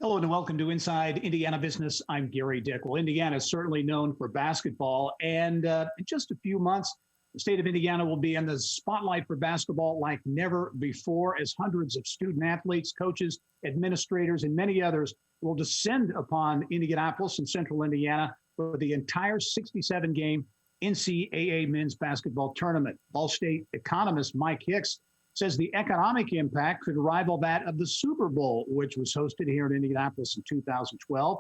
Hello and welcome to Inside Indiana Business. I'm Gary Dick. Well, Indiana is certainly known for basketball, and in just a few months, the state of Indiana will be in the spotlight for basketball like never before, as hundreds of student athletes, coaches, administrators, and many others will descend upon Indianapolis and central Indiana for the entire 67-game NCAA men's basketball tournament. Ball State economist Mike Hicks says the economic impact could rival that of the Super Bowl, which was hosted here in Indianapolis in 2012.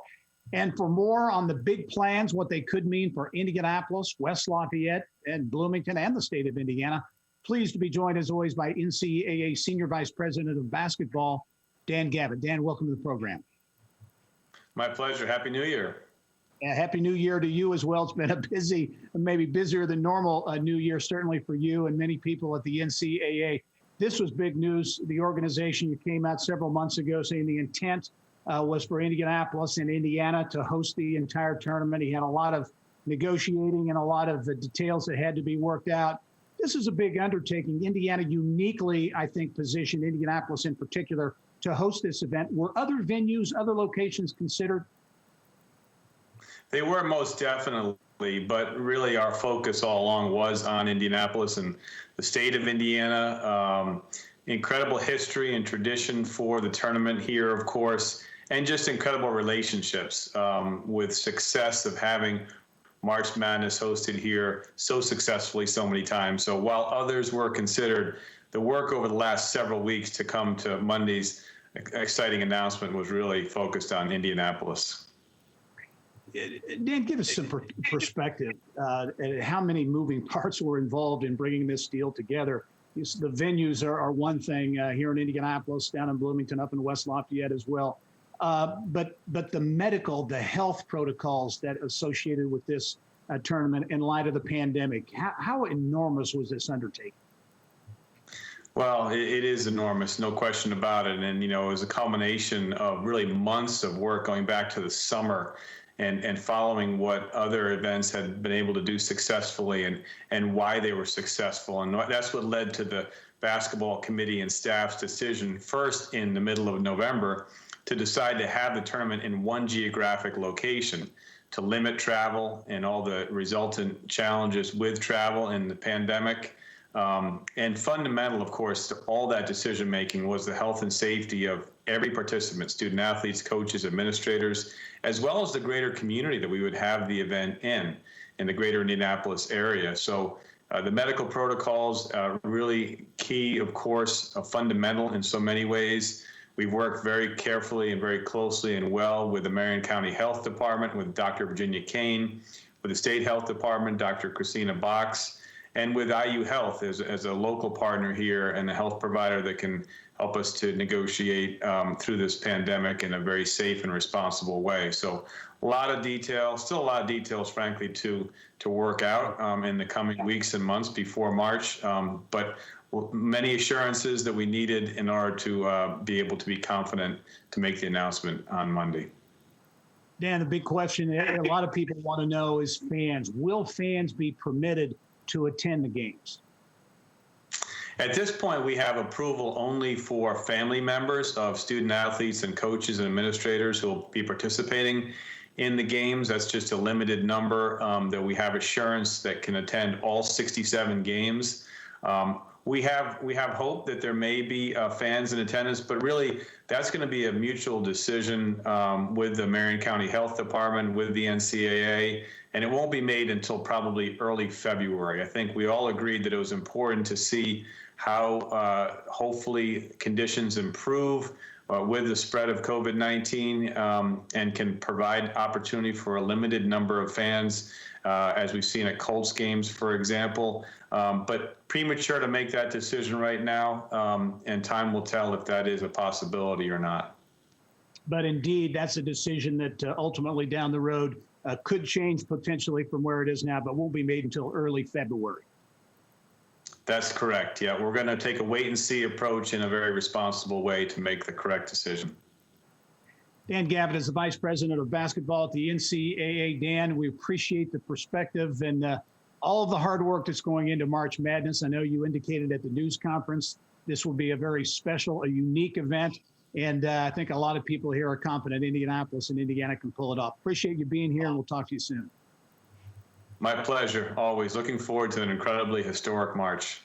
And for more on the big plans, what they could mean for Indianapolis, West Lafayette, and Bloomington, and the state of Indiana, pleased to be joined, as always, by NCAA Senior Vice President of Basketball, Dan Gavitt. Dan, welcome to the program. My pleasure. Happy New Year. Happy New Year to you as well. It's been a busy, maybe busier than normal New Year, certainly for you and many people at the NCAA. This was big news. The organization came out several months ago saying the intent was for Indianapolis and Indiana to host the entire tournament. He had a lot of negotiating and a lot of the details that had to be worked out. This is a big undertaking. Indiana uniquely, I think, positioned, Indianapolis in particular, to host this event. Were other venues, other locations considered? They were most definitely, but really our focus all along was on Indianapolis and the state of Indiana. Incredible history and tradition for the tournament here, of course, and just incredible relationships with success of having March Madness hosted here so successfully so many times. So while others were considered, the work over the last several weeks to come to Monday's exciting announcement was really focused on Indianapolis. Dan, give us some perspective at how many moving parts were involved in bringing this deal together. The venues are one thing here in Indianapolis, down in Bloomington, up in West Lafayette as well. But the medical, the health protocols that associated with this tournament in light of the pandemic, how enormous was this undertaking? Well, it is enormous, no question about it. And, it was a culmination of really months of work going back to the summer and following what other events had been able to do successfully and why they were successful. And that's what led to the basketball committee and staff's decision first in the middle of November to decide to have the tournament in one geographic location to limit travel and all the resultant challenges with travel in the pandemic. And fundamental, of course, to all that decision-making was the health and safety of every participant, student athletes, coaches, administrators, as well as the greater community that we would have the event in the greater Indianapolis area. So the medical protocols really key, of course, fundamental in so many ways. We've worked very carefully and very closely and well with the Marion County Health Department, with Dr. Virginia Kane, with the State Health Department, Dr. Christina Box, and with IU Health as a local partner here and a health provider that can help us to negotiate through this pandemic in a very safe and responsible way. So a lot of details, still a lot of details, frankly, to work out in the coming weeks and months before March, but many assurances that we needed in order to be able to be confident to make the announcement on Monday. Dan, the big question a lot of people want to know is fans. Will fans be permitted to attend the games? At this point, we have approval only for family members of student athletes and coaches and administrators who will be participating in the games. That's just a limited number that we have assurance that can attend all 67 games. We have hope that there may be fans in attendance, but really that's going to be a mutual decision with the Marion County Health Department, with the NCAA, and it won't be made until probably early February. I think we all agreed that it was important to see how hopefully conditions improve with the spread of COVID-19 and can provide opportunity for a limited number of fans, as we've seen at Colts games, for example. But premature to make that decision right now, and time will tell if that is a possibility or not. But indeed, that's a decision that ultimately down the road could change potentially from where it is now, but won't be made until early February. That's correct. Yeah, we're going to take a wait-and-see approach in a very responsible way to make the correct decision. Dan Gavitt is the Vice President of Basketball at the NCAA. Dan, we appreciate the perspective and all of the hard work that's going into March Madness. I know you indicated at the news conference this will be a very special, a unique event. And I think a lot of people here are confident Indianapolis and Indiana can pull it off. Appreciate you being here, and we'll talk to you soon. My pleasure, always. Looking forward to an incredibly historic March.